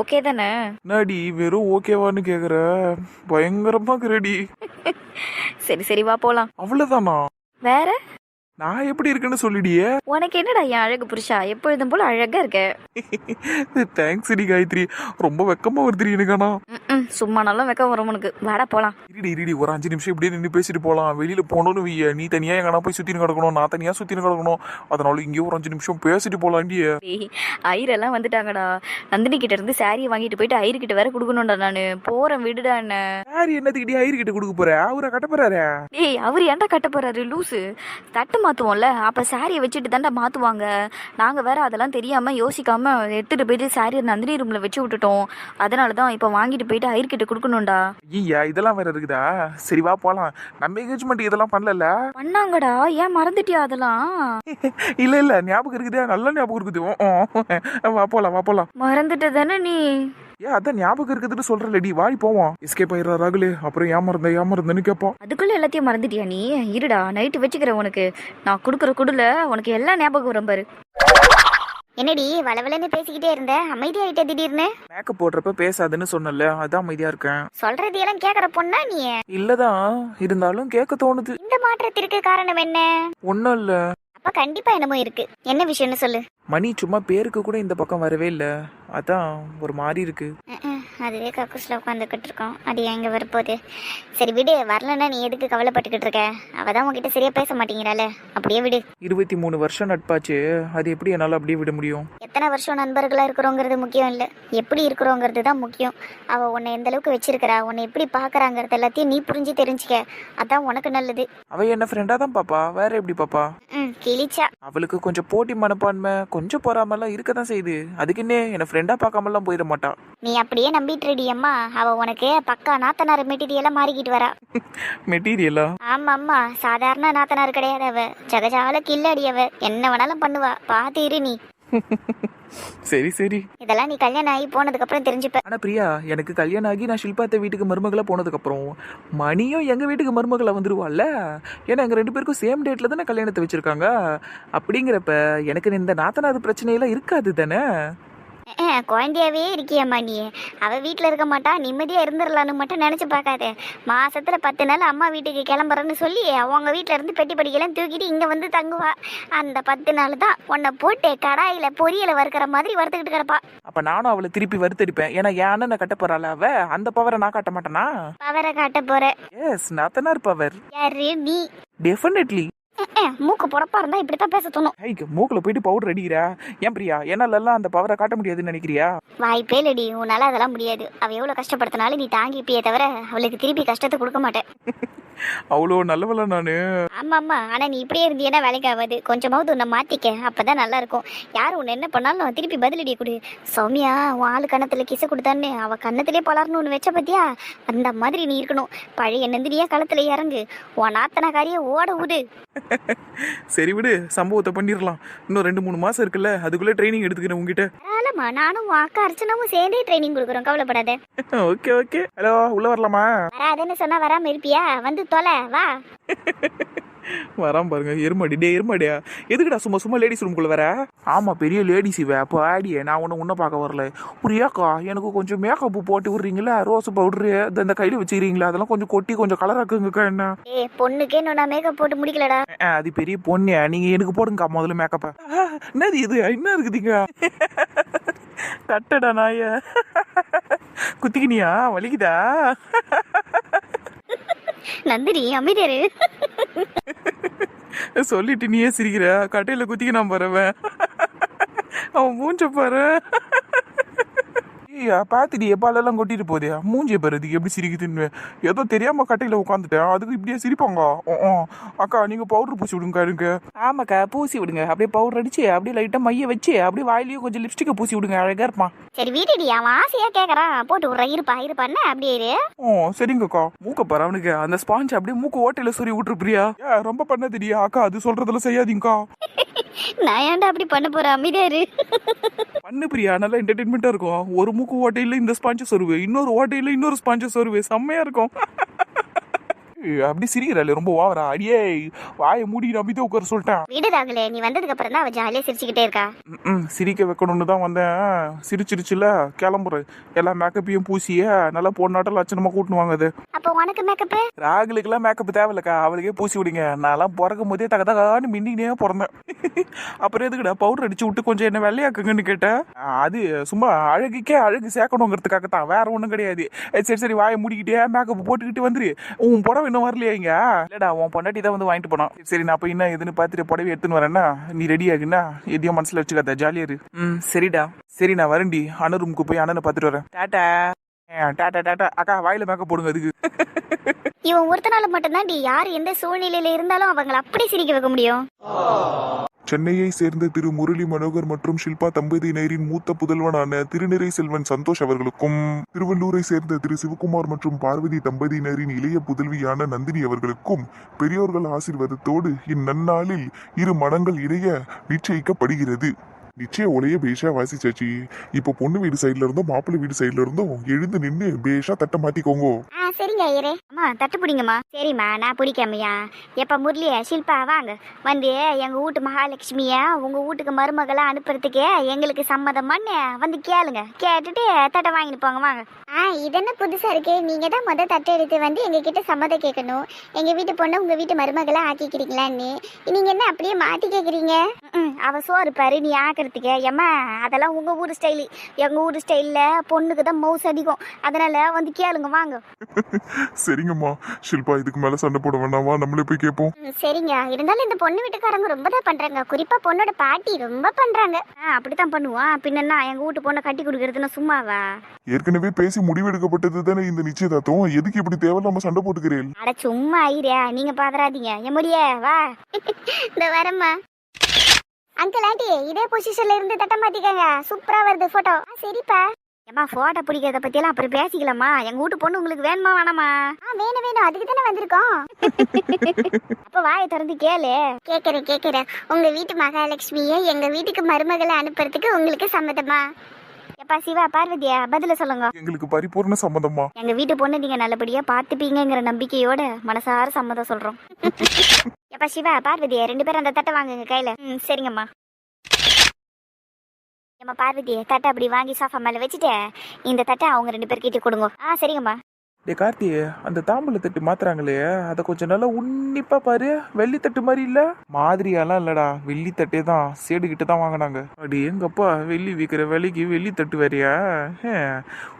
Okay தானே? என்னடி வெறும் ஓகேவான்னு கேக்குற? பயங்கரமா ரெடி. சரி சரி வா போலாம். அவ்வளவுதானா? வேற நான் எப்படி இருக்குன்னு சொல்லிடியே. உனக்கு என்னடா என் அழகு புருஷா, எப்பொழுதும் போல அழகா இருக்க. தேங்க்ஸ் டி காயத்ரி. ரொம்ப வெக்கமா வருது எனக்கானா. சும்மா நல்லா வெக்கம் வரும் உனக்கு. வாடா போலாம். இருடி ஒரு 5 நிமிஷம் இப்படியே நின்று பேசிட்டு போலாம். வெளியில போனோன்னு வைய, நீ தனியா எங்கன்னா போய் சுத்தின்னு கிடக்கணும், நான் தனியா சுத்தின்னு கிடக்கணும். அதனால இங்கேயே ஒரு 5 நிமிஷம் பேசிட்டு போலாண்டியே. ஐயரெல்லாம் வந்துட்டாங்கடா. நந்தினி கிட்ட இருந்து சாரியை வாங்கிட்டு போயிட்டு ஐயரு கிட்ட வேற குடுக்கணும்டா. நானு போறேன், விடுடா. என்ன சாரி என்னத்துக்கிட்டே ஐயர் கிட்ட கொடுக்க போற? அவரை கட்ட போறாரு. ஏய், அவர் ஏன்டா கட்ட போறாரு லூசு? தட்டு மாத்துவோம்ல, அப்ப சாரியை வச்சுட்டு தாண்டா மாத்துவாங்க. நாங்க வேற அதெல்லாம் தெரியாம யோசிக்காம எடுத்துட்டு போயிட்டு சாரியை நந்தினி ரூம்ல வச்சு விட்டுட்டோம். அதனாலதான் இப்ப வாங்கிட்டு போயிட்டு ஐயர் கிட்ட குடுக்கணும்டா. ஐயா இதெல்லாம் வேற இருக்குதா? சரி வா போலாம். நம்ம எங்கேஜ்மெண்ட் இதெல்லாம் பண்ணல. பண்ணாங்கடா, ஏன் மறந்துட்டியா அதெல்லாம்? இல்ல ஞாபகம் இருக்குதா? நல்ல ஞாபகம் இருக்குது. வா போலாம். மறந்துட்ட தானே நீ? ஏன் அதான் ஞாபகம் இருக்குதுன்னு சொல்றலடி. வாடி போவோம். எஸ்கேப் ஆயிடுறா ராகுலு. அப்புறம் ஏமாறந்தேன்னு கேட்பான். அதுக்குள்ள எல்லாத்தையும் மறந்துட்டியா நீ? இருடா, நைட்டு வச்சுக்கிறேன் உனக்கு. நான் குடுக்குற குடுல உனக்கு எல்லாம் ஞாபகம் வரும் பாரு. என்னடி வளவலன்னு பேசிக்கிட்டே இருந்த, அமைதியாயிட்ட திடீர்னு? மேக்கப் போடுறப்ப பேசாதுன்னு சொன்னல, அதான் அமைதியா இருக்கேன். சொல்றது எல்லாம் கேக்குற பொண்ணா நீ? இல்லதான், இருந்தாலும் கேட்க தோணுது. இந்த மாற்றத்திற்கு காரணம் என்ன? ஒன்னும் இல்ல. அப்ப கண்டிப்பா என்னமோ இருக்கு. என்ன விஷயம்னு சொல்லு. மணி சும்மா பேருக்கு கூட இந்த பக்கம் வரவே இல்ல, அதான் ஒரு மாதிரி இருக்கு. அதுவே கக்கூஸ்ல உட்காந்துக்கிட்டு இருக்கோம், அது எங்க வரப்போகுது? சரி விடு, வரலன்னா நீ எதுக்கு கவலைப்பட்டுக்கிட்டு இருக்க? அவதான் உங்ககிட்ட சரியா பேச மாட்டேங்கிறாள, அப்படியே விடு. 23 வருஷம் நட்பாச்சு, அது எப்படி என்னால அப்படியே விட முடியும்? எத்தனை வருஷம் நண்பர்களா இருக்கிறோங்கிறது முக்கியம் இல்ல, எப்படி இருக்கிறோங்கிறது தான் முக்கியம். அவ உன்னை எந்த அளவுக்கு வச்சிருக்கிறா, உன்னை எப்படி பாக்குறாங்கிறது எல்லாத்தையும் நீ புரிஞ்சு தெரிஞ்சுக்க, அதான் உனக்கு நல்லது. அவ என்ன ஃப்ரெண்டா தான் பாப்பா, வேற எப்படி பாப்பா? கிழிச்சா. அவளுக்கு கொஞ்சம் போட்டி மனப்பான்மை, கொஞ்சம் பொறாமலாம் இருக்கதான் செய்யுது. அதுக்குன்னே என்ன ஃப்ரெண்டா பார்க்காமலாம் போயிட மாட்டா. நீ அப்படியே நம்பிட்டு ரெடி அம்மா. அவ உனக்கு பக்கா நாத்தனார் மெட்டீரியலா மாறிக்கிட்டு வரா. மெட்டீரியலா? ஆமா, சாதாரண நாத்தனார் கிடையாது அவ. ஜகஜால கில்லாடி அவ. என்ன வேணாலும் பண்ணுவா, பாத்து இரு நீ. சரி இதெல்லாம் நீ கல்யாணம் ஆகி போனதுக்கு அப்புறம் தெரிஞ்சுப்ப. ஆனா பிரியா, எனக்கு கல்யாணம் ஆகி நான் ஷில்பாத்த வீட்டுக்கு மருமகளா போனதுக்கு அப்புறம் மணியும் எங்க வீட்டுக்கு மருமகளா வந்துருவாள்ல. ஏன்னா எங்க 2 பேருக்கும் சேம் டேட்ல தானே கல்யாணத்தை வச்சிருக்காங்க. அப்படிங்கிறப்ப எனக்கு இந்த நாத்தனார் பிரச்சனையெல்லாம் இருக்காது தானே. குழந்தையாவே இருக்கியம்மா நீ. அவ வீட்டுல இருக்க மாட்டா, நிம்மதியா இருந்துடலான்னு மட்டும் நினைச்சு பார்க்காத. மாசத்துல 10 நாள் அம்மா வீட்டுக்கு கிளம்புறேன்னு சொல்லி அவங்க வீட்டுல இருந்து பெட்டி படிக்கலாம் தூக்கிட்டு இங்க வந்து தங்குவா. அந்த 10 நாள் தான் உன்னை போட்டு கடாயில பொரியல வறுக்கிற மாதிரி வறுத்துக்கிட்டு கிடப்பா. அப்ப நானும் அவளை திருப்பி வறுத்தடிப்பேன். ஏன்னா என் அண்ணனை கட்ட போறாள் அவ, அந்த பவரை நான் காட்ட மாட்டேனா? பவரை காட்ட போற? எஸ், நாத்தனார் பவர். யாரு நீ? டெஃபினெட்லி. மூக்கு பொறப்பா இருந்தா இப்படித்தான் பேச தோணும். மூக்குல போயிட்டு பவுடர் அடிக்கிறா. ஏன் பிரியா, என்னால எல்லாம் அந்த பவரை காட்ட முடியாதுன்னு நினைக்கிறியா? வாய்ப்பே இல்லடி, உன்னால அதெல்லாம் முடியாது. அவ எவ்வளவு கஷ்டப்படுத்தினாலும் நீ தாங்கிப்பியே தவிர அவளுக்கு திருப்பி கஷ்டத்தை கொடுக்க மாட்டேன். அவ்வளோ நல்லவள நானு. ஆமா, ஆனா நீ இப்படியே இருந்தீங்கன்னா வேலைக்கு ஆகாது. கொஞ்சமாவது உன்னை மாத்திக்க, அப்பதான் நல்லா இருக்கும். யாரு உன்னை என்ன பண்ணாலும் திருப்பி பதிலடி கொடு. சௌமியா உன் ஆளு கண்ணத்துல கிச கொடுத்தான்னு அவ கண்ணத்திலே பலர்னு ஒண்ணு வச்ச பத்தியா, அந்த மாதிரி நீ இருக்கணும். பழைய நந்தினியா களத்துல இறங்கு, உன் நாத்தனக்காரிய ஓட விடு. சரி விடு, சம்பவத்தை பண்ணிடலாம். இன்னும் 2-3 மாசம் இருக்குல்ல, அதுக்குள்ள ட்ரைனிங் எடுத்துக்கிறேன் உங்ககிட்ட. நானும் உன் அக்கா அர்ச்சனாவும் சேர்ந்தே ட்ரைனிங் கொடுக்குறோம், கவலைப்படாத. ஓகே. ஹலோ, உள்ள வரலாமா? வராதுன்னு சொன்னா வராம இருப்பியா? வந்து தொலை, வா. வராம பாருங்க. எருமாடியா எதுக்குடா சும்மா லேடிஸ் ரூம்குள்ள வர? ஆமா, பெரிய லேடிஸ் இவ. அப்போ ஆடியே நான் உன்னை பார்க்க வரல. பிரியாக்கா, எனக்கு கொஞ்சம் மேக்கப் போட்டு விடுறீங்களா? ரோஸ் பவுடரு இந்த கையில வச்சுக்கிறீங்களா? அதெல்லாம் கொஞ்சம் கொட்டி கொஞ்சம் கலராக்குங்கக்கா. என்ன பொண்ணுக்கே நான் மேக்கப் போட்டு முடிக்கலடா. அது பெரிய பொண்ணு, நீங்க எனக்கு போடுங்கக்கா முதல்ல மேக்கப்ப. என்னது இது, என்ன இருக்குதுங்க? தட்டடா நாய, குத்திக்கினியா? வலிக்குதா? நந்தினி அமைதியாரு. சொல்லிட்டு நீயே சிரிக்கிற. கட்டையில குத்திக்க நான் பறவேன். அவன் மூஞ்ச பாரு. பாத்துடி, பாலெல்லாம் கொட்டிட்டு போதே. மூஞ்சிய பாரு எப்படி சிரிக்குதுன்னு. ஏதோ தெரியாம கட்டையில உட்காந்துட்டேன், அதுக்கு இப்படியே சிரிப்பாங்க. அக்கா, நீங்க பவுடர் பூசி விடுங்க எனக்கு. ஆமாக்கா, பூசி விடுங்க. அப்படியே பவுடர் அடிச்சு அப்படியே லைட்டா மைய வச்சு அப்படியே வாயிலையும் கொஞ்சம் லிப்ஸ்டிக்கை பூசி விடுங்க, அழகா இருப்பான். சரி வீட்டுடி, அவன் ஆசையா கேக்குறான், போட்டு விடுற. இருப்பான்னு அப்படியே இரு. சரிங்கக்கா. மூக்க பாரு அவனுக்கு, அந்த ஸ்பாஞ்ச் அப்படியே மூக்கு ஓட்டையில சொறி விட்டுரு. பிரியா, ரொம்ப பண்ணதியா அக்கா, அது சொல்றதெல்லாம் செய்யாதீங்கக்கா. நான் ஏன்டா அப்படி பண்ண போறேன்? அமைதியாரு. பண்ணு பிரியா, நல்லா என்டர்டைன்மெண்டா இருக்கும். ஒரு மூக்கு ஓட்டையில இந்த ஸ்பாஞ்ச சொருவு, இன்னொரு ஓட்டையில இன்னொரு ஸ்பாஞ்ச சொருவு, செம்மையா இருக்கும். அப்படி சிரிக்கிறாள் ரொம்ப ஓவரா. அடியே வாயை மூடி நம்பிதான் உட்கார சொல்லிட்டேன். விடு ராகுலே, நீ வந்ததுக்கு அப்புறம் தான் அவ ஜாலியா சிரிச்சுக்கிட்டே இருக்கா. சிரிக்க வைக்கணும்னு தான் வந்தேன். சிரிச்சிருச்சுல கிளம்புறேன். எல்லா மேக்கப்பையும் பூசிய நல்லா பொண்ணாட்டம் லட்சணமா கூட்டினு வாங்குது. அப்போ உனக்கு மேக்கப்பு? ராகுலுக்கெல்லாம் மேக்கப் தேவையில்லக்கா, அவளுக்கே பூசி விடுங்க. நான்லாம் பிறக்கும் போதே தகதகான்னு மின்னினே பிறந்தேன். அப்புறம் எதுக்குடா பவுடர் அடிச்சு விட்டு கொஞ்சம் என்ன வெள்ளையாக்குங்கன்னு கேட்டேன். அது சும்மா அழகுக்கே அழகு சேர்க்கணுங்கிறதுக்காகத்தான், வேற ஒன்றும் கிடையாது. சரி சரி வாயை முடிக்கிட்டே மேக்கப் போட்டுக்கிட்டு வந்துரு. உன் புடவை இன்னும் வரலையா இங்க? இல்லடா உன் பொண்டாட்டி தான் வந்து வாங்கிட்டு போனான். சரி நான் போய் என்ன எதுன்னு பார்த்துட்டு புடவை எடுத்துன்னு வரேன்னா நீ ரெடி ஆகுன்னா எதையும் மனசுல வச்சுக்காத, ஜாலியா இரு. சரிடா. சரி நான் வரேன்டி, அண்ணன் ரூமுக்கு போய் அண்ணனை பார்த்துட்டு வரேன். டாட்டா. Tata tata. அக்கா வாயில மேக்கப் போடுங்க அதுக்கு. இவன் ஒருத்தனால மட்டும்தான் யார் எந்த சூழ்நிலையில இருந்தாலும் அவங்களை அப்படி சிரிக்க வைக்க முடியும். சென்னையை சேர்ந்த திரு முரளி மனோகர் மற்றும் ஷில்பா தம்பதியினரின் மூத்த புதல்வனான திருநிறை செல்வன் சந்தோஷ் அவர்களுக்கும், திருவள்ளூரை சேர்ந்த திரு சிவகுமார் மற்றும் பார்வதி தம்பதியினரின் இளைய புதல்வியான நந்தினி அவர்களுக்கும் பெரியோர்கள் ஆசீர்வாதத்தோடு இந்நன்னாளில் இரு மனங்கள் இணைய நிச்சயிக்கப்படுகிறது. நிச்சய ஒலைய பேஷா வாசிச்சாச்சு. இப்போ பொண்ணு வீடு சைட்ல இருந்தும் மாப்பிள்ளை வீடு சைட்ல இருந்தும் எழுந்து நின்று பேஷா தட்ட மாட்டிக்கோங்க. சரிங்க ஐயரே. அம்மா தட்டு பிடிங்கம்மா. சரிம்மா நான் பிடிக்காமையா? எப்ப முரளிய ஷில்பா வாங்க வந்து எங்க வீட்டு மகாலட்சுமிய உங்க வீட்டுக்கு மருமகளை அனுப்புறதுக்கு எங்களுக்கு சம்மதமான்னு வந்து கேளுங்க. கேட்டுட்டு தட்டை வாங்கிட்டு போங்க வாங்க. இதென்ன புதுசா இருக்கு? நீங்க தான் முதல் தட்டை எடுத்து வந்து எங்க கிட்ட சம்மதம் கேட்கணும். எங்க வீட்டு பொண்ணு உங்க வீட்டு மருமகளை ஆக்கிக்கிறீங்களான்னு நீங்க என்ன அப்படியே மாத்தி கேக்குறீங்க? அவ சோறு பாரு நீ ஆக்கிறதுக்கு. ஏம்மா அதெல்லாம் உங்க ஊர் ஸ்டைலு. எங்க ஊர் ஸ்டைல்ல பொண்ணுக்கு தான் மவுஸ் அதிகம். அதனால வந்து கேளுங்க வாங்க. சரிங்கம்மா ஷில்பா, இதுக்கு மேல சண்டை போட வேண்டாமா, நம்மளே போய் கேட்போம். சரிங்க. இருந்தாலும் இந்த பொண்ணு வீட்டுக்காரங்க ரொம்ப தான் பண்றாங்க. குறிப்பா பொண்ணோட பாட்டி ரொம்ப பண்றாங்க. அப்படித்தான் பண்ணுவான். பின்னா எங்க வீட்டு பொண்ணை கட்டி கொடுக்கறதுன்னு சும்மாவா? ஏற்கனவே பேசி முடிவெடுக்கப்பட்டது தானே இந்த நிச்சயதார்த்தம். எதுக்கு இப்படி தேவையில்லாம சண்டை போட்டுக்கிறேன்? அட சும்மா ஐயா, நீங்க பாதறாதீங்க. எம்முடியே வா. இந்த வரம்மா. அங்கிள் ஆண்டி இதே பொசிஷன்ல இருந்து தட்ட மாத்திக்கங்க. சூப்பரா வருது போட்டோ. சரிப்பா. ஏமா போட்டோ பிடிக்கிறத பத்தி எல்லாம் அப்புறம் பேசிக்கலாமா? எங்க வீட்டு பொண்ணு உங்களுக்கு வேணுமா வேணாமா? வேணும் வேணும், அதுக்கு தானே வந்திருக்கோம். அப்ப வாயை திறந்து கேளு. கேக்குறேன். உங்க வீட்டு மகாலட்சுமியை எங்க வீட்டுக்கு மருமகளை அனுப்புறதுக்கு உங்களுக்கு சம்மதமா? எப்பா சிவா பார்வதியா பதில சொல்லுங்க. எங்களுக்கு பரிபூர்ண சம்மதமா. எங்க வீட்டு பொண்ணு நீங்க நல்லபடியா பாத்துப்பீங்கிற நம்பிக்கையோட மனசார சம்மதம் சொல்றோம். எப்பா சிவா பார்வதியா 2 பேரும் அந்த தட்டை வாங்குங்க கையில. சரிங்கம்மா. ஏம்மா பார்வதி தட்டை அப்படி வாங்கி சோஃபா மேல வச்சுட்டு இந்த தட்டை அவங்க 2 பேர்கிட்ட கொடுங்க. சரிங்கம்மா. டே கார்த்தி, அந்த தாம்பூல தட்டு மாத்துறாங்களே அதை கொஞ்சம் நல்லா உன்னிப்பா பாரு. வெள்ளி தட்டு மாதிரி இல்ல? மாதிரியாலாம் இல்லடா, வெள்ளி தட்டே தான். சேடுகிட்ட தான் வாங்கினாங்க. அப்படி எங்கப்பா வெள்ளி விற்கிற விலைக்கு வெள்ளி தட்டு வேறையா?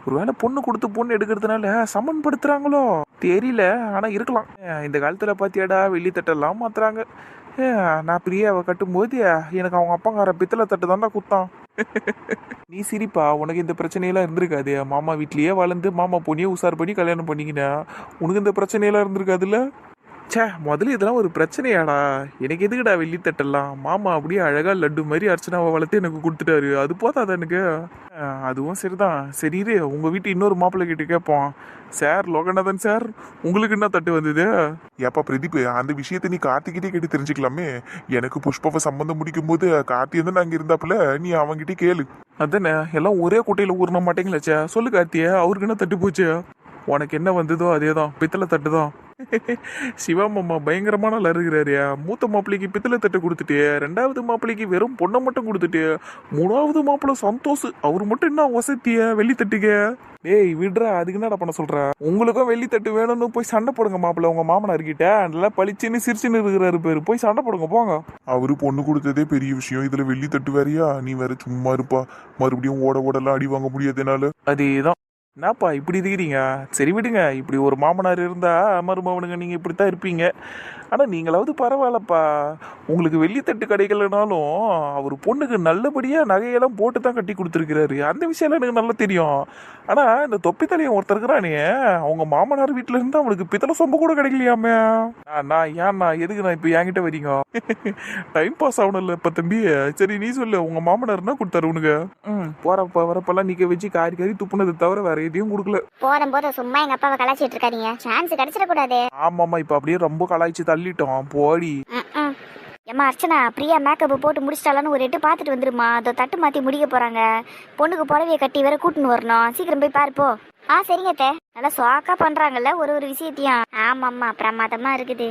ஒருவேளை பொண்ணு கொடுத்து பொண்ணு எடுக்கிறதுனால சமன்படுத்துறாங்களோ தெரியல. ஆனா இருக்கலாம். இந்த காலத்துல பாத்தியாடா வெள்ளி தட்டெல்லாம் மாத்துறாங்க. நான் பிரியாவை கட்டும் போது எனக்கு அவங்க அப்பாங்கார பித்தளை தட்டு தான்டா குத்தான். நீ சிரிப்பா, உனக்கு இந்த பிரச்சனையெல்லாம் இருந்திருக்காது. மாமா வீட்லயே வளர்ந்து மாமா பொண்ணியே உசார் பண்ணி கல்யாணம் பண்ணிக்கினா உனக்கு இந்த பிரச்சனையெல்லாம் இருந்திருக்காதுல்ல? சே முதல்ல இதெல்லாம் ஒரு பிரச்சனையாடா. எனக்கு எதுக்குடா வெள்ளித்தட்டெல்லாம்? மாமா அப்படியே அழகா லட்டு மாதிரி அர்ச்சனாவை வளர்த்து எனக்கு கொடுத்துட்டாரு. அது போதாதா எனக்கு? அதுவும் சரிதான். சரி உங்க வீட்டு இன்னொரு மாப்பிள்ளை கிட்ட கேட்போம். சார் லோகநாதன் சார், உங்களுக்கு என்ன தட்டு வந்தது? ஏப்பா பிரதீப், அந்த விஷயத்த நீ கார்த்திகிட்டே கேட்டு தெரிஞ்சுக்கலாமே. எனக்கு புஷ்பாவை சம்பந்தம் முடிக்கும் போது கார்த்தி வந்து அங்க இருந்தாப்புல, நீ அவங்கிட்டே கேளு. அதானே எல்லாம் ஒரே குட்டையில ஊறின மாட்டேங்களாச்சே. சொல்லு கார்த்திய, அவருக்கு என்ன தட்டு போச்சு? உனக்கு என்ன வந்ததோ அதேதான், பித்தளை தட்டு தான். சிவா மாமா பயங்கரமான லருகிறாரியா. மூத்த மாப்பிள்ளைக்கு பித்தளை தட்டு கொடுத்துட்டு, 2வது மாப்பிள்ளைக்கு வெறும் பொண்ணை மட்டும் கொடுத்துட்டு, 3வது மாப்பிள்ளை சந்தோஷ் அவரு மட்டும் என்ன வசதிய வெள்ளி தட்டுக்க. டேய் விடுறா, அதுக்கு என்னடா பண்ண சொல்ற? உங்களுக்கும் வெள்ளி தட்டு வேணும்னு போய் சண்டை போடுங்க மாப்பிள்ள. உங்க மாமனார்கிட்ட நல்லா பளிச்சுன்னு சிரிச்சுன்னு இருக்கிறாரு பேரு. போய் சண்டை போடுங்க போங்க. அவரு பொண்ணு கொடுத்ததே பெரிய விஷயம், இதுல வெள்ளி தட்டு வேறையா? நீ வேற சும்மா இருப்பா. மறுபடியும் ஓடலாம் அடி வாங்க முடியாது என்னால. அதேதான். என்னப்பா இப்படி இருக்கிறீங்க? சரி விடுங்க. இப்படி ஒரு மாமனார் இருந்தா மருமவனுங்க நீங்க இப்படித்தான் இருப்பீங்க. ஆனா நீங்களாவது பரவாயில்லப்பா. உங்களுக்கு வெள்ளித்தட்டு கிடைக்கலனாலும் அவர் பொண்ணுக்கு நல்லபடியா நகையெல்லாம் போட்டு தான் கட்டி கொடுத்துருக்கிறாரு. அந்த விஷயம் எனக்கு நல்லா தெரியும். ஆனா இந்த தொப்பி தலையை ஒருத்தர் இருக்கிறானே, அவங்க மாமனார் வீட்டுல இருந்து அவனுக்கு பித்தளை சொம்ப கூட கிடைக்கலையாமே. நான் எதுக்கு நான் இப்ப என்கிட்ட வரீங்க? டைம் பாஸ் ஆகணும்ல இப்ப தம்பி. சரி நீ சொல்லு, உங்க மாமனார் என்ன கொடுத்தாரு உனக்கு? போறப்ப வரப்பெல்லாம் நிக்க வச்சு காரி துப்புனது தவிர வேற எதையும் கொடுக்கல. போத சும்மா எங்க அப்பாவை கலாச்சிட்டு இருக்காதீங்க. சான்ஸ் கிடைச்சிட கூடாது. ஆமாமா, இப்ப அப்படியே ரொம்ப கலாய்ச்சி தள்ளிட்டோம் போடி. ஏம்மா அர்ச்சனா, பிரியா மேக்கப் போட்டு முடிச்சிட்டாலான்னு ஒரு எட்டு பார்த்துட்டு வந்துருமா. அதை தட்டு மாற்றி முடிக்க போகிறாங்க. பொண்ணுக்கு புடவையை கட்டி வேற கூட்டின்னு வரணும். சீக்கிரம் போய் பாருப்போ. சரிங்க அத்தை. நல்லா சுவாக்கா பண்ணுறாங்கல்ல ஒரு விஷயத்தையும். ஆமாம்மா, பிரமாதமாக இருக்குது.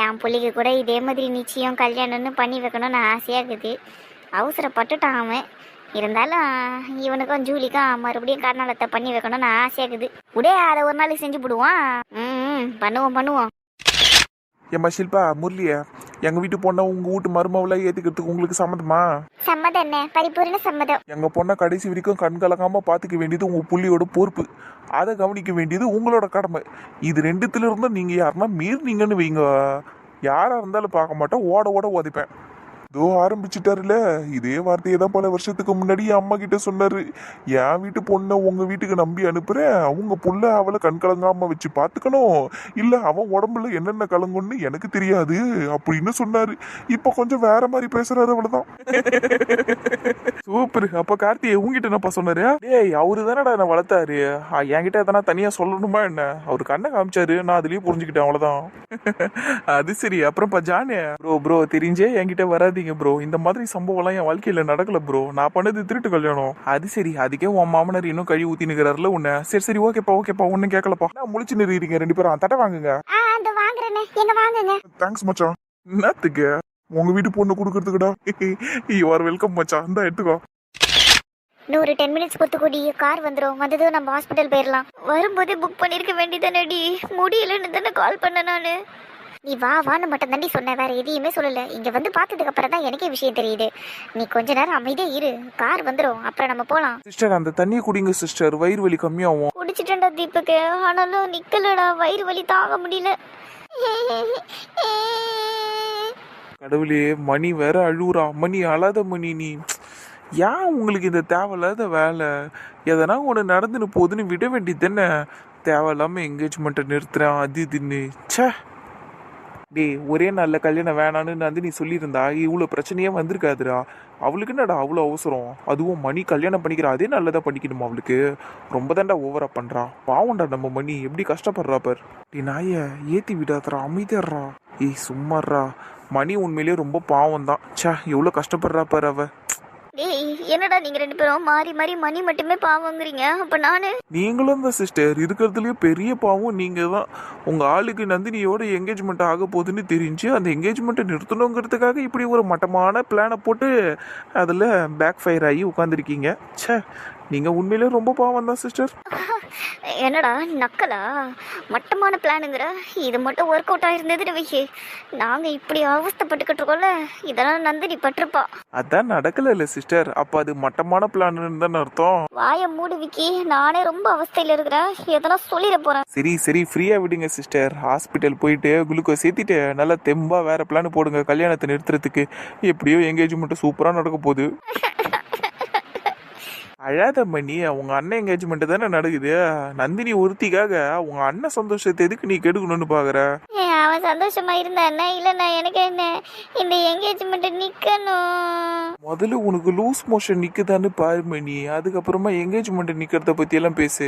என் பிள்ளைக்கு கூட இதே மாதிரி நிச்சயம் கல்யாணம்னு பண்ணி வைக்கணும்னு ஆசையாக இருக்குது. அவசரப்பட்டுட்டான் அவன். இருந்தாலும் இவனுக்கும் ஜூலிக்கும் மறுபடியும் கர்நாடகத்தை பண்ணி வைக்கணும்னு ஆசையாக இருக்குது. உடே அதை ஒரு நாளைக்கு செஞ்சு போடுவான். பண்ணுவோம். ஏம்மா ஷில்பா, முரளிய எங்க வீட்டு பொண்ணை உங்க வீட்டு மருமவளை ஏத்துக்கிறதுக்கு உங்களுக்கு சம்மதமா? சம்மதம் என்ன, பரிபூர்ண சம்மதம். எங்க பொண்ணை கடைசி வரைக்கும் கண் கலங்காம பாத்துக்க வேண்டியது உங்க புள்ளியோட பொறுப்பு. அதை கவனிக்க வேண்டியது உங்களோட கடமை. இது ரெண்டுத்துல இருந்தும் நீங்க யாருன்னா மீறினீங்கன்னு வைங்க, யாரா இருந்தாலும் பார்க்க மாட்டோம், ஓட ஓட ஓதிப்பேன். இதோ ஆரம்பிச்சிட்டாருல. இதே வார்த்தையை தான் பல வருஷத்துக்கு முன்னாடி என் அம்மா கிட்ட சொன்னாரு. என் வீட்டு பொண்ணை உங்க வீட்டுக்கு நம்பி அனுப்புறேன், அவங்க புள்ள அவளை கண் கலங்காம வச்சு பாத்துக்கணும், இல்ல அவன் உடம்புல என்னென்ன கலங்கும்னு எனக்கு தெரியாது அப்படின்னு சொன்னாரு. இப்ப கொஞ்சம் வேற மாதிரி பேசுறாரு, அவ்வளவுதான். சூப்பர். அப்ப கார்த்திகை உங்ககிட்ட என்னப்பா சொன்னாரு? டேய், அவரு தானடா என்ன வளர்த்தாரு, என்கிட்ட எதனா தனியா சொல்லணுமா என்ன? அவரு கண்ணை காமிச்சாரு, நான் அதுலயே புரிஞ்சுக்கிட்டேன், அவ்வளவுதான். அது சரி. அப்புறம்ப்பா ஜானே ப்ரோ தெரிஞ்சே என்கிட்ட வராதீங்க ப்ரோ. இந்த மாதிரி சம்பவம்லாம் என் வாழ்க்கையில நடக்கல ப்ரோ. நான் பண்ணது திருட்டு கல்யாணம். அது சரி. அதுக்கே உன் மாமனார் இன்னும் கழுவி ஊத்தினுக்கிறாருல உன்னை. சரி ஓகேப்பா ஒன்னும் கேட்கலப்பா. நான் முழிச்சு நிறுவீங்க ரெண்டு பேரும். தட்டை வாங்குங்க. தேங்க்ஸ் மச்சான். என்னத்துக்கு? உங்க வீட்டு பொண்ணு கொடுக்கறதுக்குடா. யூ ஆர் வெல்கம் மச்சான். இந்த எடுத்துக்கோ. இன்னும் ஒரு 10 மினிட்ஸ் பொறுத்து கூடி கார் வந்துடும். வந்ததும் நம்ம ஹாஸ்பிட்டல் போயிடலாம். வரும்போதே புக் பண்ணிருக்க வேண்டியதானடி. முடியலன்னு தானே கால் பண்ண நானு. நீ வான்னு மட்டும் தாண்டி சொன்ன, வேற எதையுமே சொல்லல. இங்க வந்து பார்த்ததுக்கு அப்புறம் தான் எனக்கே விஷயம் தெரியுது. நீ கொஞ்ச நேரம் அமைதியா இரு, கார் வந்துடும், அப்புறம் நம்ம போலாம். சிஸ்டர், அந்த தண்ணியை குடிங்க சிஸ்டர், வயிறு வலி கம்மியாகும். குடிச்சிட்டேன்டா தீபக்கு, ஆனாலும் நிக்கலடா, வயிறு வலி தாங்க முடியல. கடவுளே, மணி வேற அழுவுறா. மணி அழாத மணி. நீ ஏன் உங்களுக்கு இந்த தேவையில்லாத வேலை? எதனா ஒன்று நடந்துன்னு போகுதுன்னு விட வேண்டியது தானே. தேவையில்லாம என்கேஜ்மெண்ட்டை நிறுத்துறேன் அது இதுன்னு. ச்சே. டே, ஒரே நாளில் கல்யாணம் வேணான்னு வந்து நீ சொல்லியிருந்தா இவ்வளோ பிரச்சனையே வந்திருக்காதுடா. அவளுக்கு என்னடா அவ்வளோ அவசரம்? அதுவும் மணி கல்யாணம் பண்ணிக்கிறா, அதே நல்லதா பண்ணிக்கணுமா அவளுக்கு? ரொம்ப தாண்டா ஓவரா பண்ணுறா. பாவம்டா நம்ம மணி, எப்படி கஷ்டப்படுறா பார். டே நாய, ஏற்றி விடாதரா, அமைதியாடுறா. ஏய் சும்மாறா. மணி உண்மையிலேயே ரொம்ப பாவம் தான். ச்சே, எவ்வளோ கஷ்டப்படுறா பார் அவ. டேய், என்னடா நீங்க ரெண்டு பேரும் மாறி மாறி மணி மட்டுமே பாவங்கிறீங்க. அப்ப நானு? நீங்களும் தான் சிஸ்டர், இருக்கிறதுலயே பெரிய பாவம் நீங்க தான். உங்க ஆளுக்கு நந்தினியோட என்கேஜ்மெண்ட் ஆக போகுதுன்னு தெரிஞ்சு அந்த என்கேஜ்மெண்ட்டை நிறுத்தணுங்கிறதுக்காக இப்படி ஒரு மட்டமான பிளானை போட்டு அதில் பேக் ஃபயர் ஆகி உட்காந்துருக்கீங்க. ச்சே, நீங்க உண்மையிலே ரொம்ப பாவம் தான் சிஸ்டர். என்னடா நக்கலா? மட்டமான பிளானுங்கிற. இது மட்டும் ஒர்க் அவுட் ஆயிருந்ததுன்னு வைக்கி, நாங்க இப்படி அவஸ்தைப்பட்டுக்கிட்டு இருக்கோம்ல, இதெல்லாம் நந்தினி பட்டிருப்பா. அதான் நடக்கல இல்ல சிஸ்டர். அப்ப அது மட்டமான பிளான் தானே அர்த்தம். வாய மூடு விக்கி, நானே ரொம்ப அவஸ்தையில இருக்கிறேன். எதனா சொல்லிட போறேன். சரி ஃப்ரீயா விடுங்க சிஸ்டர். ஹாஸ்பிட்டல் போயிட்டு குளுக்கோஸ் ஏத்திட்டு நல்லா தெம்பா வேற பிளான் போடுங்க கல்யாணத்தை நிறுத்துறதுக்கு. எப்படியோ என்கேஜ்மெண்ட் சூப்பரா நடக்க போகுது. அழாத மணி, அவங்க அண்ணன் என்கேஜ்மெண்ட் தானே நடக்குது. நந்தினி ஒருத்திக்காக உங்க அண்ணன் சந்தோஷத்தை எதுக்கு நீ கெடுக்கணும்னு பாக்குற? அவன் சந்தோஷமா இருந்தா என்ன, இல்லைன்னா எனக்கு என்ன? இந்த என்கேஜ்மெண்ட் நிக்கணும். முதல்ல உனக்கு லூஸ் மோஷன் நிக்குதான்னு பாரு மணி, அதுக்கப்புறமா என்கேஜ்மெண்ட் நிக்கிறத பத்தி எல்லாம் பேசு.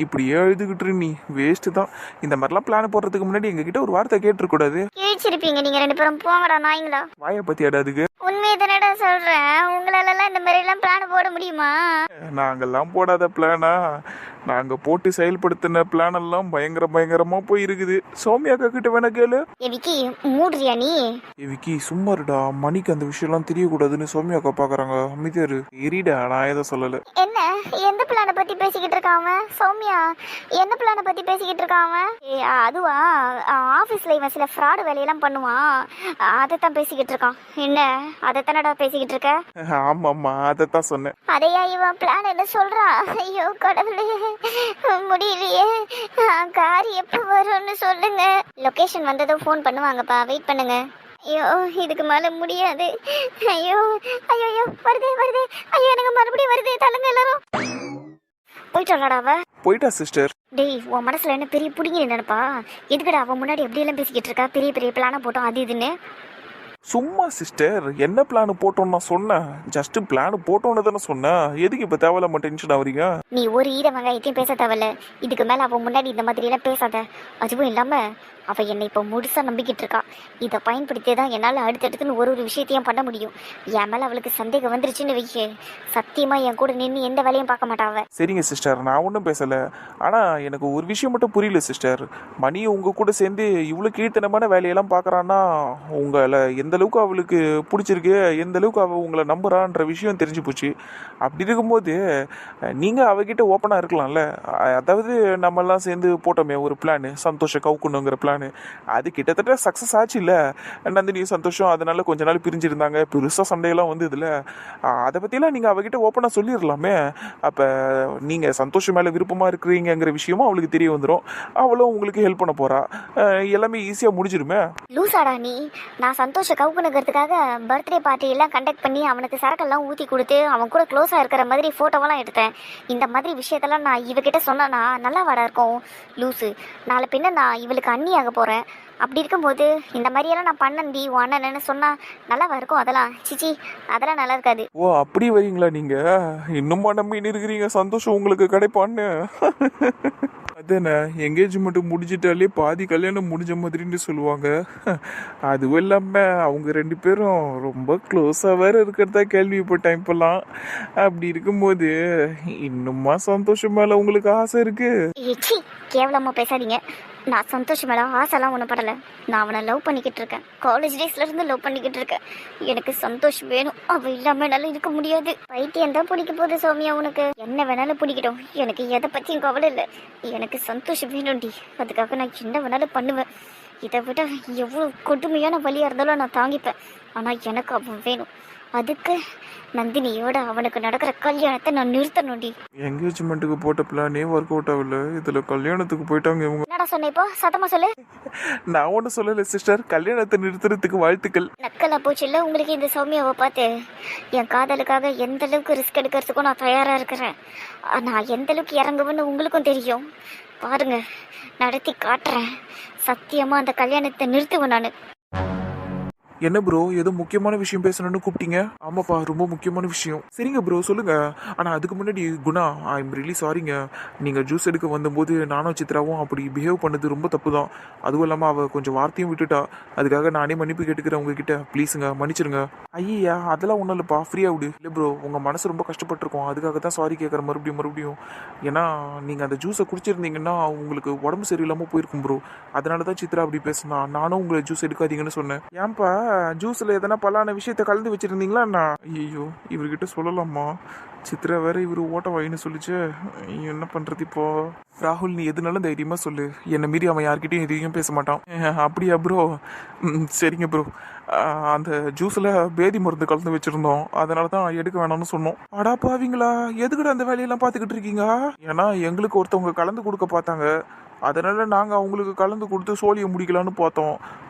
இப்படியே எழுதுகிட்டு நீ வேஸ்ட் தான். இந்த மாதிரிலாம் பிளான் போடுறதுக்கு முன்னாடி எங்ககிட்ட ஒரு வார்த்தை கேட்டுருக்கூடாது. கேச்சிருப்பீங்க நீங்க ரெண்டு பேரும். போங்கடா நாய்ங்களா. வாயை பத்தி அடாதுக்கு. உண்மையை தானடா சொல்றேன். உங்களால இந்த மாதிரி எல்லாம் பிளான் போட முடியுமா? நாங்கெல்லாம் போடாத பிளானா? நாங்க போட்டு செயல்படுத்தின பிளான் எல்லாம் பயங்கரமா போய் இருக்குது. சௌமியா அக்கா கிட்ட வேணா கேளு. விக்கி, மூடுறியா நீ? விக்கி சும்மாருடா, மணிக்கு அந்த விஷயம் எல்லாம் தெரியக்கூடாதுன்னு சௌமியா அக்கா பாக்குறாங்க. அமைதியாரு. எரிடா, நான் எதை சொல்லல. என்ன, எந்த பிளானை பத்தி பேசிக்கிட்டு இருக்காங்க? சௌமியா, என்ன பிளானை பத்தி பேசிக்கிட்டு இருக்காங்க? அதுவா, ஆபீஸ்ல இவன் சில ஃப்ராடு வேலையெல்லாம் பண்ணுவான், அதைத்தான் பேசிக்கிட்டு இருக்கான். என்ன, அதைத்தானடா பேசிக்கிட்டு இருக்க? ஆமாம்மா, அதைத்தான் சொன்னேன். அதையா இவன் பிளான் என்ன சொல்றான்? ஐயோ கடவுளே, முடியலையே. கார் எப்ப வரும்னு சொல்லுங்க. லொகேஷன் வந்ததும் ஃபோன் பண்ணுவாங்கப்பா, வெயிட் பண்ணுங்க. ஐயோ, இதுக்கு மேல முடியாது. ஐயோ வருது. ஐயோ, எனக்கு மறுபடியும் வருது. தள்ளுங்க எல்லாரும். போயிட்டாளாடா அவ? போயிட்டா சிஸ்டர். டேய், உன் மனசுல என்ன பெரிய புடிங்க நினைப்பா? எதுக்கடா அவன் முன்னாடி எப்படி எல்லாம் பேசிக்கிட்டு இருக்கா? பெரிய பிளான போட்டோம் அது இதுன்னு. சும்மா சிஸ்டர், என்ன பிளான் போட்டோம்னு நான் சொன்னேன். ஜஸ்ட் பிளான் போட்டோன்னு தானே சொன்னேன். எதுக்கு இப்ப தேவையில்லாம டென்ஷன் ஆவறீங்க? நீ ஒரு ஈர வெங்காயத்தையும் பேச தேவையில்ல. இதுக்கு மேல அவன் முன்னாடி இந்த மாதிரி எல்லாம் பேசாத. அதுவும் இல்லாம அவள் என்னை இப்போ முழுசாக நம்பிக்கிட்டு இருக்கா. இதை பயன்படுத்தி தான் என்னால் அடுத்தடுத்துன்னு ஒரு விஷயத்தையும் பண்ண முடியும். என் மேலே அவளுக்கு சந்தேகம் வந்துருச்சுன்னு வைக்க, சத்தியமாக என் கூட நின்று எந்த வேலையும் பார்க்க மாட்டா அவ. சரிங்க சிஸ்டர், நான் ஒன்றும் பேசலை. ஆனால் எனக்கு ஒரு விஷயம் மட்டும் புரியல சிஸ்டர். மணி உங்கள் கூட சேர்ந்து இவ்வளோ கீழ்த்தனமான வேலையெல்லாம் பார்க்குறான்னா உங்களை எந்த அளவுக்கு அவளுக்கு பிடிச்சிருக்கு, எந்த அளவுக்கு அவள் உங்களை நம்புறான்ற விஷயம் தெரிஞ்சு போச்சு. அப்படி இருக்கும்போது நீங்கள் அவகிட்ட ஓப்பனாக இருக்கலாம்ல. அதாவது நம்மெல்லாம் சேர்ந்து போட்டோமே ஒரு பிளான், சந்தோஷ கவுக்கணுங்கிற பிளான், அது கிட்டத்தட்ட சக்ஸஸ் ஆச்சு இல்லை. நந்தினியும் சந்தோஷம் அதனால கொஞ்ச நாள் பிரிஞ்சிருந்தாங்க, பெருசாக சண்டையெல்லாம் வந்து இதில் அதை பற்றியெல்லாம் நீங்கள் அவகிட்ட ஓப்பனாக சொல்லிடலாமே. அப்போ நீங்கள் சந்தோஷம் மேலே விருப்பமாக இருக்கிறீங்கிற விஷயமும் அவளுக்கு தெரிய வந்துடும். அவளும் உங்களுக்கு ஹெல்ப் பண்ண போகிறா. எல்லாமே ஈஸியாக முடிஞ்சிருமே. லூசாடா நீ. நான் சந்தோஷ கவுக்குனுங்கிறதுக்காக பர்த்டே பார்ட்டி எல்லாம் கண்டக்ட் பண்ணி அவனுக்கு சரக்கெல்லாம் ஊற்றி கொடுத்து அவன் கூட க்ளோஸாக இருக்கிற மாதிரி ஃபோட்டோவெல்லாம் எடுத்தேன். இந்த மாதிரி விஷயத்தெல்லாம் நான் இவகிட்ட சொன்னேன்னா நல்லா வாடா இருக்கும். லூஸு, நாளை பின்ன நான் இவளுக்கு அண்ணியாக போகிறேன். அப்படி இருக்கும்போது இந்த மாதிரியெல்லாம் நான் பண்ணண்டி உன் அண்ணன்னு சொன்னால் நல்லாவா இருக்கும்? அதெல்லாம் சிச்சி, அதெல்லாம் நல்லா இருக்காது. ஓ அப்படி வரீங்களா நீங்கள்? இன்னுமா நம்பின்னு இருக்கிறீங்க சந்தோஷம் உங்களுக்கு கிடைப்பான்னு? அதானே, என்கேஜ்மெண்ட் முடிஞ்சிட்டாலே பாதி கல்யாணம் முடிஞ்ச மாதிரின்னு சொல்லுவாங்க. அதுவும் இல்லாமல் அவங்க ரெண்டு பேரும் ரொம்ப க்ளோஸாக வேற இருக்கிறதா கேள்விப்பட்டேன் இப்போல்லாம். அப்படி இருக்கும்போது இன்னுமா சந்தோஷம் மேலே உங்களுக்கு ஆசை இருக்கு? ஏச்சி, கேவலமாக பேசாதீங்க. நான் சந்தோஷம் மேலே ஆசைலாம் ஒன்றும் படலை. நான் அவனை லவ் பண்ணிக்கிட்டு இருக்கேன். காலேஜ் டேஸ்லேருந்து லவ் பண்ணிக்கிட்டு இருக்கேன். எனக்கு சந்தோஷம் வேணும். அவள் இல்லாமல் என்னால் இருக்க முடியாது. பைத்தியம் தான் பிடிக்க போகுது சௌமியா. உனக்கு என்ன வேணாலும் பிடிக்கட்டும், எனக்கு எதை பற்றியும் கவலை இல்லை. எனக்கு சந்தோஷம் வேணும்டி. அதுக்காக நான் என்ன வேணாலும் பண்ணுவேன். இதை விட எவ்வளோ கொடுமையான வழியாக இருந்தாலும் நான் தாங்கிப்பேன். ஆனால் எனக்கு அவன் வேணும். அதுக்கு நந்தினியோட அவனுக்கு நடக்கிற கல்யாணத்தை நான் நிறுத்தணும்டி. என்கேஜ்மெண்ட்டுக்கு போட்ட பிளானே ஒர்க் அவுட் ஆகல, இதில் கல்யாணத்துக்கு போயிட்டாங்க இவங்க. என்னடா சொன்ன இப்போ? சத்தமாக சொல்லு. நான் ஒன்றும் சொல்லலை சிஸ்டர், கல்யாணத்தை நிறுத்துறதுக்கு வாழ்த்துக்கள். நக்கலா போச்சு இல்லை உங்களுக்கு இந்த சௌமியாவை பார்த்து? என் காதலுக்காக எந்த அளவுக்கு ரிஸ்க் எடுக்கிறதுக்கும் நான் தயாராக இருக்கிறேன். நான் எந்த அளவுக்கு இறங்குவேன்னு உங்களுக்கும் தெரியும். பாருங்க, நடத்தி காட்டுறேன். சத்தியமாக அந்த கல்யாணத்தை நிறுத்துவேன் நான். என்ன ப்ரோ, ஏதோ முக்கியமான விஷயம் பேசணும்னு கூப்பிட்டீங்க? ஆமாப்பா, ரொம்ப முக்கியமான விஷயம். சரிங்க ப்ரோ சொல்லுங்க. ஆனால் அதுக்கு முன்னாடி குணா, ஐ எம் ரியலி சாரிங்க. நீங்கள் ஜூஸ் எடுக்க வந்தபோது நானும் சித்ராவும் அப்படி பிஹேவ் பண்ணது ரொம்ப தப்பு தான். அதுவும் இல்லாமல் அவள் கொஞ்சம் வார்த்தையும் விட்டுட்டா. அதுக்காக நானே மன்னிப்பு கேட்டுக்கிறேன் உங்ககிட்ட. ப்ளீஸுங்க, மன்னிச்சிருங்க. ஐயா அதெல்லாம் ஒன்றும் இல்லைப்பா, ஃப்ரீயாக விடு. இல்லை ப்ரோ, உங்கள் மனசு ரொம்ப கஷ்டப்பட்டிருக்கோம், அதுக்காக தான் சாரி கேட்குற மறுபடியும். ஏன்னா நீங்கள் அந்த ஜூஸை குடிச்சிருந்தீங்கன்னா உங்களுக்கு உடம்பு சரியில்லாமல் போயிருக்கும் ப்ரோ. அதனால தான் சித்ரா அப்படி பேசினா. நானும் உங்களை ஜூஸ் எடுக்காதீங்கன்னு சொன்னேன். ஏன்பா ஜூஸில் எதனா பலான விஷயத்த கலந்து வச்சுருந்தீங்களா? நான் ஐயோ இவர்கிட்ட சொல்லலாமா? சித்ரா வேற இவர் ஓட்ட வாயின்னு சொல்லிச்சு. என்ன பண்ணுறது இப்போ? ராகுல், நீ எதுனாலும் தைரியமாக சொல்லு. என்னை மீறி அவன் யார்கிட்டையும் எதையும் பேச மாட்டான். அப்படியா ப்ரோ? சரிங்க ப்ரோ. அந்த ஜூஸில் பேதி மருந்து கலந்து வச்சுருந்தோம், அதனால தான் எடுக்க வேணாம்னு சொன்னோம். அடா பாவீங்களா, எதுக்கிட்ட அந்த வேலையெல்லாம் பார்த்துக்கிட்டு இருக்கீங்க? ஏன்னா எங்களுக்கு ஒருத்தவங்க கலந்து கொடுக்க பார்த்தாங்க, அதனால நாங்கள் அவங்களுக்கு கலந்து கொடுத்து சோழியை முடிக்கலான்னு பார்த்தோம்.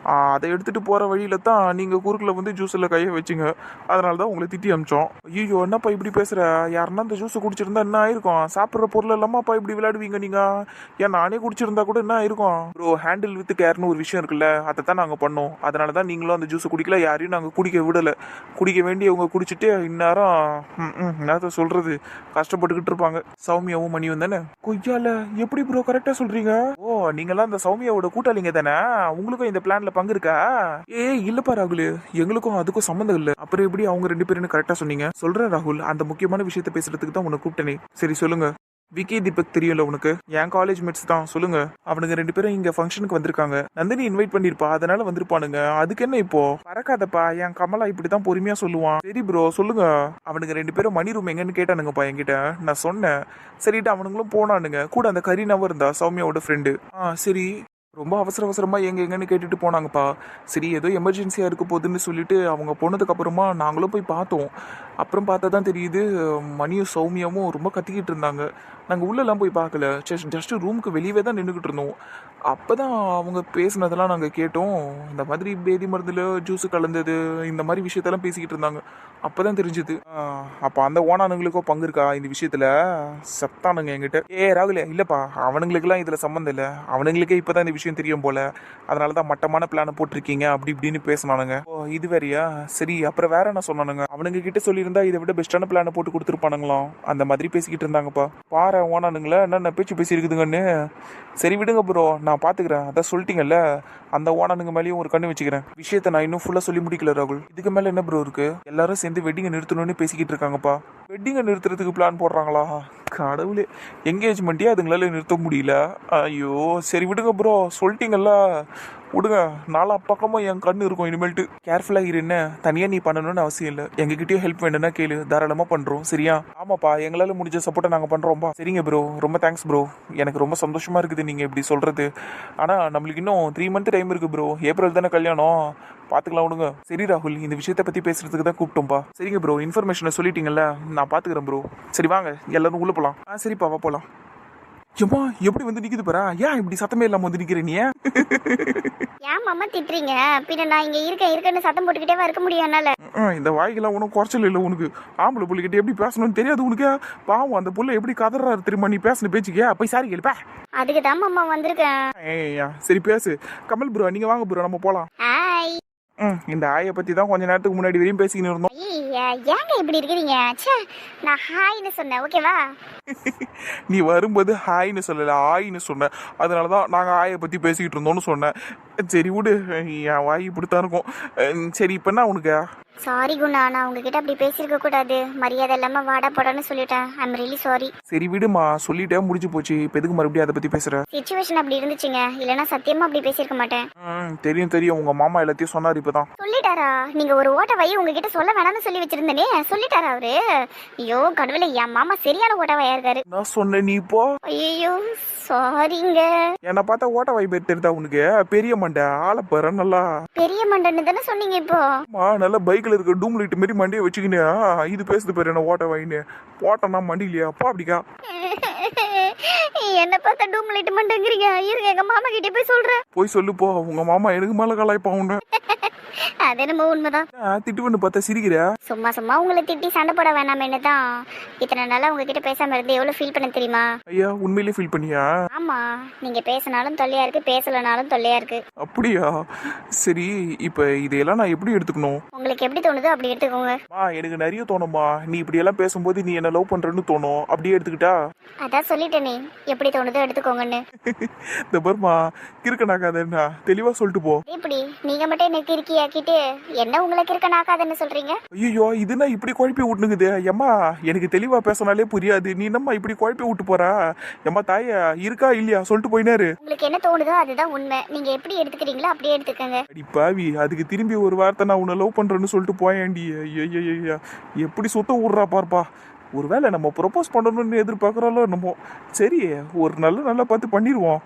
அதை எடுத்துகிட்டு போகிற வழியில தான் நீங்கள் குறுக்கில் வந்து ஜூஸில் கையை வச்சிங்க. அதனால தான் உங்களை திட்டி அமிச்சோம். ஐயோ என்னப்பா இப்படி பேசுகிற? யாருன்னா அந்த ஜூஸை குடிச்சிருந்தா என்ன ஆயிருக்கும்? சாப்பிட்ற பொருள் எல்லாமாப்பா இப்படி விளையாடுவீங்க நீங்கள்? ஏன் நானே குடிச்சிருந்தா கூட என்ன ஆயிருக்கும் ப்ரோ? ஹேண்டில் வித் கேர்னு ஒரு விஷயம் இருக்குல்ல, அதை தான் நாங்கள் பண்ணோம். அதனால தான் நீங்களும் அந்த ஜூஸை குடிக்கல, யாரையும் நாங்கள் குடிக்க விடலை. குடிக்க வேண்டியவங்க குடிச்சிட்டு இந்நேரம் என்னத்த சொல்கிறது, கஷ்டப்பட்டுக்கிட்டு இருப்பாங்க. சௌமியாவும் மணியும் தானே? கொய்யால எப்படி ப்ரோ கரெக்டாக சொல்கிறீங்க? ஓ நீங்களாம் அந்த சௌமியாவோட கூட்டாளிங்க தானே? உங்களுக்கும் இந்த பிளான்ல பங்கு இருக்கா? இல்லப்பா ராகுல், எங்களுக்கும் அதுக்கும் சம்மந்தம் இல்லை. அப்புறம் எப்படி அவங்க ரெண்டு பேரும் கரெக்டா சொன்னீங்க? சொல்றேன் ராகுல், அந்த முக்கியமான விஷயத்த பேசுறதுக்கு தான் உன்னை கூப்பிட்டனே. சரி சொல்லுங்க. விக்கி தீபக் தெரியும்ல உனக்கு? என் காலேஜ் மேட்ஸ் தான். சொல்லுங்க. அவனுங்க ரெண்டு பேரும் இங்க ஃபங்க்ஷனுக்கு வந்திருக்காங்க. நந்தினி இன்வைட் பண்ணிருப்பா, அதனால வந்திருப்பானுங்க. அதுக்கு என்ன இப்போ? பறக்காதப்பா, என் கமலா இப்படிதான் பொறுமையா சொல்லுவான். சரி ப்ரோ சொல்லுங்க. அவனுங்க ரெண்டு பேரும் மணி ரூம் எங்கன்னு கேட்டானுங்கப்பா என்கிட்ட. நான் சொன்னேன். சரிட்டு அவனுங்களும் போனானுங்க. கூட அந்த கரீனாவும் இருந்தா, சௌமியாவோட ஃப்ரெண்டு. சரி. ரொம்ப அவசரமா எங்கன்னு கேட்டுட்டு போனாங்கப்பா. சரி ஏதோ எமர்ஜென்சியாக இருக்க போகுதுன்னு சொல்லிட்டு அவங்க போனதுக்கப்புறமா நாங்களும் போய் பார்த்தோம். அப்புறம் பார்த்தா தான் தெரியுது, மணியும் சௌமியாவும் ரொம்ப கத்திக்கிட்டு இருந்தாங்க. நாங்கள் உள்ளெல்லாம் போய் பார்க்கல, ஜஸ்ட்டு ரூமுக்கு வெளியே தான் நின்றுக்கிட்டு இருந்தோம். அப்போ தான் அவங்க பேசினதெல்லாம் நாங்கள் கேட்டோம். இந்த மாதிரி பேதி மருந்தில் ஜூஸு கலந்தது, இந்த மாதிரி விஷயத்தெல்லாம் பேசிக்கிட்டு இருந்தாங்க. அப்போ தான் தெரிஞ்சுது. அப்போ அந்த ஓனானுங்களுக்கும் பங்கு இருக்கா இந்த விஷயத்தில்? சத்தானுங்க என்கிட்ட. ராகுலே, இல்லைப்பா, அவனுங்களுக்கெல்லாம் இதில் சம்மந்தம் இல்லை. அவனுங்களுக்கே இப்போ தான் இந்த விஷயம் தெரியும் போல், அதனால தான் மட்டமான பிளானை போட்டிருக்கீங்க அப்படி இப்படின்னு பேசினானுங்க. ஓ இது வேறையா? சரி அப்புறம் வேற என்ன சொன்னானுங்க? அவனுங்க கிட்ட சொல்லியிருந்தா இதை விட பெஸ்ட்டான பிளானை போட்டு கொடுத்துருப்பானுங்களாம். அந்த மாதிரி பேசிக்கிட்டு இருந்தாங்கப்பா. பாரு ஓனானுங்களா என்னென்ன பேச்சு பேசியிருக்குதுங்கன்னு. சரி விடுங்க ப்ரோ, நான் பாத்துக்கிறேன். அதான் சொல்லிட்டீங்கல்ல, அந்த ஓனனுங்க மேலேயும் ஒரு கண்ணு வச்சுக்கிறேன். விஷயத்த நான் இன்னும் ஃபுல்லா சொல்லி முடிக்கல ராகுல். இதுக்கு மேல என்ன ப்ரோ இருக்கு? எல்லாரும் சேர்ந்து வெட்டிங்கை நிறுத்தணும்னு பேசிக்கிட்டு இருக்காங்கப்பா. வெட்டிங்கை நிறுத்துறதுக்கு பிளான் போடுறாங்களா? கடவுளே, என்கேஜ்மெண்ட்டே அதுங்களால நிறுத்த முடியல. ஐயோ சரி விடுங்க ப்ரோ, சொல்லிட்டீங்கல்ல, விடுங்க. நாலா பக்கமும் என் கண்ணு இருக்கும். இனிமேல்ட்டு கேர்ஃபுல்லாக இரு. என்ன தனியாக நீ பண்ணணும்னு அவசியம் இல்லை. எங்ககிட்டயும் ஹெல்ப் வேணும்னா கேளு, தாராளமாக பண்ணுறோம். சரியா? ஆமாப்பா, எங்களால் முடிஞ்ச சப்போர்ட்டை நாங்கள் பண்ணுறோம்ப்பா. சரிங்க ப்ரோ, ரொம்ப தேங்க்ஸ் ப்ரோ. எனக்கு ரொம்ப சந்தோஷமாக இருக்குது நீங்கள் இப்படி சொல்கிறது. ஆனால் நம்மளுக்கு இன்னும் 3 மந்த் டைம் இருக்குது ப்ரோ. ஏப்ரல் தானே கல்யாணம், பார்த்துக்கலாம் விடுங்க. சரி ராகுல், இந்த விஷயத்தை பற்றி பேசுறதுக்கு தான் கூப்பிட்டோம்ப்பா. சரிங்க ப்ரோ, இன்ஃபர்மேஷனை சொல்லிட்டீங்கல்ல, நான் பார்த்துக்கிறேன் ப்ரோ. சரி வாங்க எல்லாரும் உள்ளே போகலாம். சரிப்பா வா போகலாம். ஏம்மா எப்படி வந்து நிக்குது பாரா? ஏன் இப்படி சத்தமே இல்லாம வந்து நிக்கிற நீ? ஏன் மாமா திட்டுறீங்க? பின்ன நான் இங்க இருக்கேன்னு சத்தம் போட்டுக்கிட்டே இருக்க முடியும் என்னால. இந்த வாய்க்கெல்லாம் உனக்கு குறைச்சல் இல்லை உனக்கு. ஆம்பளை புள்ளிக்கிட்ட எப்படி பேசணும்னு தெரியாது உனக்கு. பாவம் அந்த புள்ள எப்படி கதறாரு தெரியுமா நீ பேசின பேச்சுக்கே. போய் சாரி கேளுப்பா. அதுக்கு தான் மாமா வந்திருக்கேன். ஏய்யா சரி பேசு. கமல் ப்ரோ நீங்க வாங்க ப்ரோ, நம்ம போலாம். ஹாய். இந்த ஆயை பத்தி தான் கொஞ்ச நேரத்துக்கு முன்னாடி வரையும் பேசிக்கிட்டு இருந்தோம். ஏங்க இப்படி இருக்கிறீங்க? ச்சே, நான் ஹாய்னு சொன்னேன், ஓகேவா? நீ வரும்போது ஹாய்னு சொல்லல, ஆயின்னு சொன்ன. அதனாலதான் நாங்க ஆயை பத்தி பேசிக்கிட்டு இருந்தோம்னு சொன்னேன். சரி விடு, என் வாய் இப்படித்தான் இருக்கும். சரி இப்ப என்ன உனக்கு? சாரி குணா, நான் உங்ககிட்ட அப்படி பேசியிருக்க கூடாது. மரியாதை இல்லாம வாடா போடான்னு சொல்லிட்டேன். I'm really sorry. சரி விடுமா, சொல்லிட்டேன் முடிஞ்சு போச்சு. இப்ப எதுக்கு மறுபடியும் அதை பத்தி பேசுற? சிச்சுவேஷன் அப்படி இருந்துச்சுங்க, இல்லைன்னா சத்தியமா அப்படி பேசியிருக்க மாட்டேன். தெரியும் உங்க மாமா எல்லாத்தையும் சொன்னாரு இப்பதான். சொல்லிட்டாரா? நீங்க ஒரு ஓட்டவாயி உங்ககிட்ட சொல்ல வேணாம்னு சொல்லி வச்சிருந்தேனே, சொல்லிட்டாரா அவரு? ஐயோ கடவுளே, என் மாமா சரியான ஓட்டவாயா இருக்காரு. நான் சொன்னேன் நீ இப்போ. ஐயோ சாரிங்க. என்ன பார்த்தா ஓட்ட வாய் பேர் தெரியுதா உனக்கு? பெரிய மண்டை ஆளை பாரு நல்லா. பெரிய மண்டன்னு தானே சொன்னீங்க இப்போ? நல்லா பைக்ல இருக்க டூம் லைட் மாரி மண்டியை வச்சுக்கினே இது பேசுது பாரு என்ன ஓட்ட வாயின்னு. ஓட்டனா மண்டிலையா அப்பா அப்படிக்கா? என்ன பார்த்தா டூம் லைட் மண்டங்கிறீங்க? இருங்க எங்க மாமா கிட்டே போய் சொல்றேன். போய் சொல்லு போ, உங்க மாமா எனக்கு மேல கலாய்ப்பா உன்ன. அது என்னமோ உண்மைதான். திட்டுவன்னு பார்த்தா சிரிக்கிற. சும்மா சும்மா உங்களை திட்டி சண்டை போட வேணாமேன்னு தான் இத்தனை நாளா உங்ககிட்ட பேசாம இருந்து எவ்வளவு ஃபீல் பண்ண தெரியுமா? ஐயா உண்மையிலேயே ஃபீல் பண்ணியா? ஆமா, நீங்க பேசினாலும் தொல்லையா இருக்கு, பேசலனாலும் தொல்லையா இருக்கு. அப்படியா? சரி இப்ப இதையெல்லாம் நான் எப்படி எடுத்துக்கணும்? உங்களுக்கு எப்படி தோணுதோ அப்படி எடுத்துக்கோங்க. எனக்கு நிறைய தோணுமா. நீ இப்படி எல்லாம் பேசும்போது நீ என்ன லவ் பண்றன்னு தோணும். அப்படியே எடுத்துக்கிட்டா? அதான் சொல்லிட்டேனே, எப்படி தோணுதோ எடுத்துக்கோங்கன்னு. இந்த பர்மா கிறுக்கனாக்காதன்னா தெளிவா சொல்லிட்டு போ. எப்படி நீங்க மட்டும் என்ன கிறுக்கியாக்கிட்டு என்ன உங்களுக்கு இருக்கனாக்காதுன்னு சொல்றீங்க? ஐயோ இதுனா இப்படி குழப்பி விட்டுனுக்குது. ஏம்மா எனக்கு தெளிவா பேசினாலே புரியாது, நீ என்னம்மா இப்படி குழப்பி விட்டு போறா? ஏம்மா தாயா இருக்கா இல்லையா சொல்லிட்டு போயினாரு. உங்களுக்கு என்ன தோணுதோ அதுதான் உண்மை. நீங்க எப்படி எடுத்துக்கிறீங்களோ அப்படியே எடுத்துக்கங்க. அடி பாவி, அதுக்கு திரும்பி ஒரு வார்த்தை நான் உன்னை லவ் பண்றேன்னு சொல்லிட்டு போயேன்டி. ஐயா எப்படி சுத்த விடுறா பார்ப்பா. ஒருவேளை நம்ம ப்ரொபோஸ் பண்ணணும்னு எதிர்பார்க்குறோம்ல நம்ம. சரி ஒரு நல்லா பார்த்து பண்ணிடுவோம்.